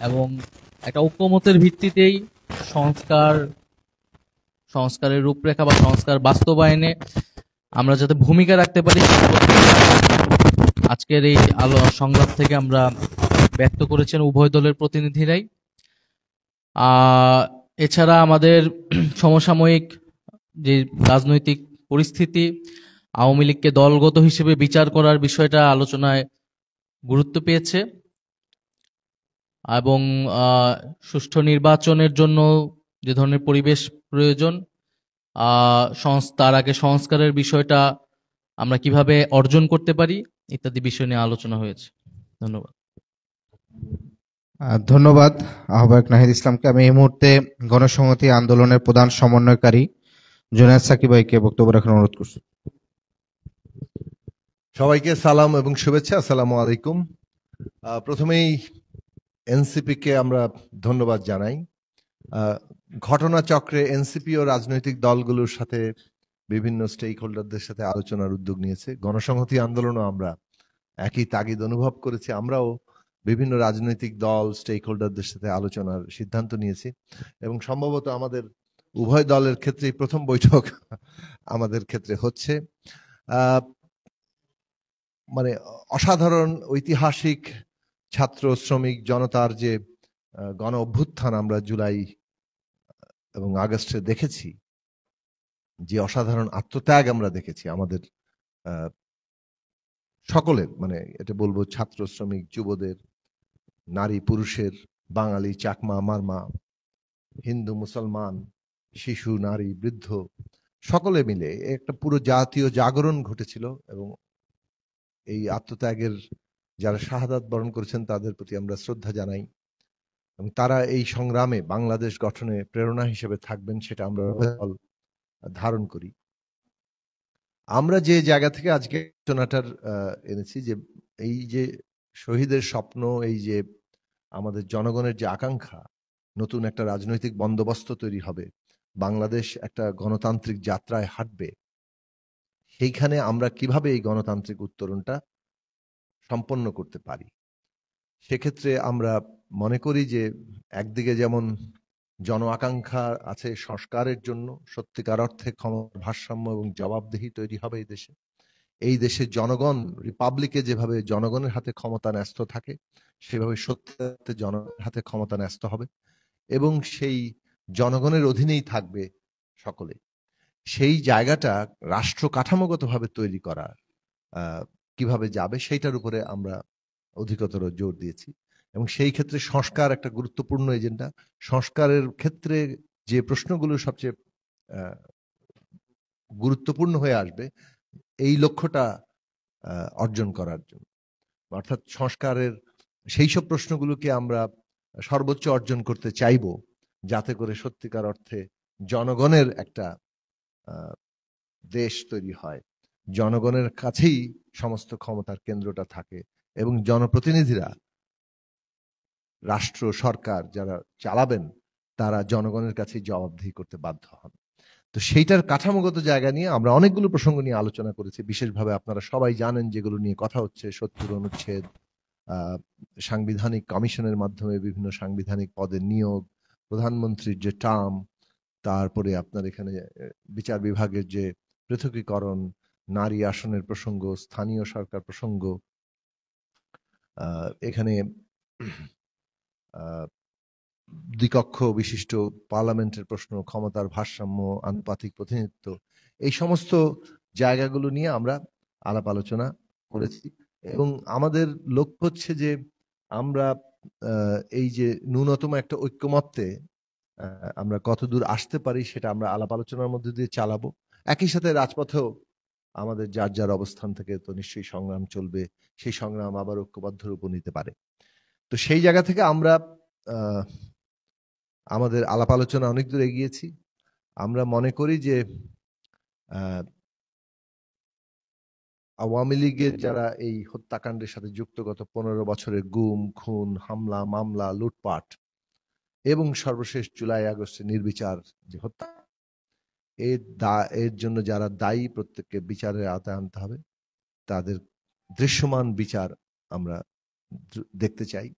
এবং একটা ঐক্যমতের ভিত্তিতেই সংস্কার সংস্কারের রূপরেখা বা সংস্কার বাস্তবায়নে আমরা যাতে ভূমিকা রাখতে পারি, আজকের এই সংলাপ থেকে আমরা ব্যক্ত করেছেন উভয় দলের প্রতিনিধিরাই। এছাড়া আমাদের সমসাময়িক যে রাজনৈতিক পরিস্থিতি, আওয়ামী লীগকে দলগত হিসেবে বিচার করার বিষয়টা আলোচনায় গুরুত্ব পেয়েছে এবং সুষ্ঠু নির্বাচনের জন্য যে ধরনের পরিবেশ প্রয়োজন, তার আগে সংস্কারের বিষয়টা আমরা কিভাবে অর্জন করতে পারি ইত্যাদি বিষয় নিয়ে আলোচনা হয়েছে। ধন্যবাদ। ধন্যবাদ আহ্বায়ক নাহিদ ইসলামকে। আমি এই মুহূর্তে গণসংহতি আন্দোলনের প্রধান সমন্বয়কারী জুনায়েদ সাকিব ভাইকে বক্তব্য রাখার অনুরোধ করছি। সবাইকে সালাম এবং শুভেচ্ছা। আসসালামু আলাইকুম। প্রথমেই এনসিপি কে আমরা ধন্যবাদ জানাই। ঘটনাচক্রে এনসিপি ও রাজনৈতিক দলগুলোর সাথে বিভিন্ন স্টেক হোল্ডারদের সাথে আলোচনার উদ্যোগ নিয়েছে। গণসংহতি আন্দোলনও আমরা একই তাগিদ অনুভব করেছি। আমরাও বিভিন্ন রাজনৈতিক দল স্টেক হোল্ডারদের সাথে আলোচনার সিদ্ধান্ত নিয়েছি এবং সম্ভবত আমাদের উভয় দলের ক্ষেত্রেই প্রথম বৈঠক আমাদের ক্ষেত্রে হচ্ছে। মানে অসাধারণ ঐতিহাসিক ছাত্র শ্রমিক জনতার যে গণ অভ্যুত্থান আমরা জুলাই এবং আগস্টে দেখেছি, যে অসাধারণ আত্মত্যাগ আমরা দেখেছি আমাদের সকলের, মানে এটা বলবো ছাত্র শ্রমিক যুবদের, নারী পুরুষের, বাঙালি চাকমা মারমা, হিন্দু মুসলমান, শিশু নারী বৃদ্ধ, সকলে মিলে একটা পুরো জাতীয় জাগরণ ঘটেছিল এবং এই আত্মত্যাগের যারা শাহাদাত বরণ করেছেন তাদের প্রতি আমরা শ্রদ্ধা জানাই এবং তারা এই সংগ্রামে বাংলাদেশ গঠনে প্রেরণা হিসেবে থাকবেন সেটা আমরা ধারণ করি। আমরা যে জায়গা থেকে আজকে আলোচনাটার এনেছি, যে এই যে শহীদের স্বপ্ন, এই যে আমাদের জনগণের যে আকাঙ্ক্ষা, নতুন একটা রাজনৈতিক বন্দোবস্ত তৈরি হবে, বাংলাদেশ একটা গণতান্ত্রিক যাত্রায় হাঁটবে, সেইখানে আমরা কিভাবে এই গণতান্ত্রিক উত্তরণটা সম্পন্ন করতে পারি। সেক্ষেত্রে আমরা মনে করি যে একদিকে যেমন জন আকাঙ্ক্ষা আছে সংস্কারের জন্য, সত্যিকার অর্থে ক্ষমতার ভারসাম্য এবং জবাবদিহি তৈরি হবে এই দেশে। এই দেশের জনগণ, রিপাবলিকে যেভাবে জনগণের হাতে ক্ষমতা ন্যস্ত থাকে, সেভাবে সত্যি জনগণের হাতে ক্ষমতা ন্যস্ত হবে এবং সেই জনগণের অধীনেই থাকবে সকলে। সেই জায়গাটা রাষ্ট্র কাঠামোগতভাবে তৈরি করা কিভাবে যাবে সেইটার উপরে আমরা অধিকতর জোর দিয়েছি এবং সেই ক্ষেত্রে সংস্কার একটা গুরুত্বপূর্ণ এজেন্ডা। সংস্কারের ক্ষেত্রে যে প্রশ্নগুলো সবচেয়ে গুরুত্বপূর্ণ হয়ে আসবে এই লক্ষ্যটা অর্জন করার জন্য, অর্থাৎ সংস্কারের সেই সব প্রশ্নগুলোকে আমরা সর্বোচ্চ অর্জন করতে চাইব, যাতে করে সত্যিকার অর্থে জনগণের একটা দেশ তৈরি হয়, জনগণের কাছেই সমস্ত ক্ষমতার কেন্দ্রটা থাকে এবং জনপ্রতিনিধিরা, রাষ্ট্র সরকার যারা চালাবেন তারা জনগণের কাছে জবাবদিহি করতে বাধ্য হন। তো সেইটার কাঠামোগত জায়গা নিয়ে আমরা অনেকগুলো প্রসঙ্গ নিয়ে আলোচনা করেছি। বিশেষভাবে আপনারা সবাই জানেন যেগুলো নিয়ে কথা হচ্ছে, 70 অনুচ্ছেদ, সাংবিধানিক কমিশনের মাধ্যমে বিভিন্ন সাংবিধানিক পদের নিয়োগ, প্রধানমন্ত্রীর যে টার্ম, তারপরে আপনার এখানে বিচার বিভাগের যে পৃথকীকরণ, নারী আসনের প্রসঙ্গ, স্থানীয় সরকার প্রসঙ্গ, এখানে দ্বিকক্ষ বিশিষ্ট পার্লামেন্টের প্রশ্ন, ক্ষমতার ভারসাম্য, আনুপাতিক প্রতিনিধিত্ব, এই সমস্ত জায়গাগুলো নিয়ে আমরা আলাপ আলোচনা করেছি এবং আমাদের লক্ষ্য হচ্ছে যে আমরা এই যে ন্যূনতম একটা ঐক্যমত্যে আমরা কতদূর আসতে পারি সেটা আমরা আলাপ আলোচনার মধ্যে দিয়ে চালাবো। একই সাথে রাজপথেও আমাদের যার যার অবস্থান থেকে তো নিশ্চয়ই সংগ্রাম চলবে, সেই সংগ্রাম আবার ঐক্যবদ্ধ রূপ নিতে পারে। তো সেই জায়গা থেকে আমরা আমাদের আলাপ আলোচনা অনেক দূর এগিয়েছি। আমরা মনে করি যে আওয়ামী লীগের যারা এই হত্যাকাণ্ডের সাথে যুক্ত, গত 15 বছরের গুম খুন হামলা মামলা লুটপাট এবং সর্বশেষ জুলাই আগস্টে নির্বিচার যে হত্যা, এর জন্য যারা দায়ী প্রত্যেককে বিচারের আওতায় আনতে হবে। তাদের দৃশ্যমান বিচার আমরা দেখতে চাই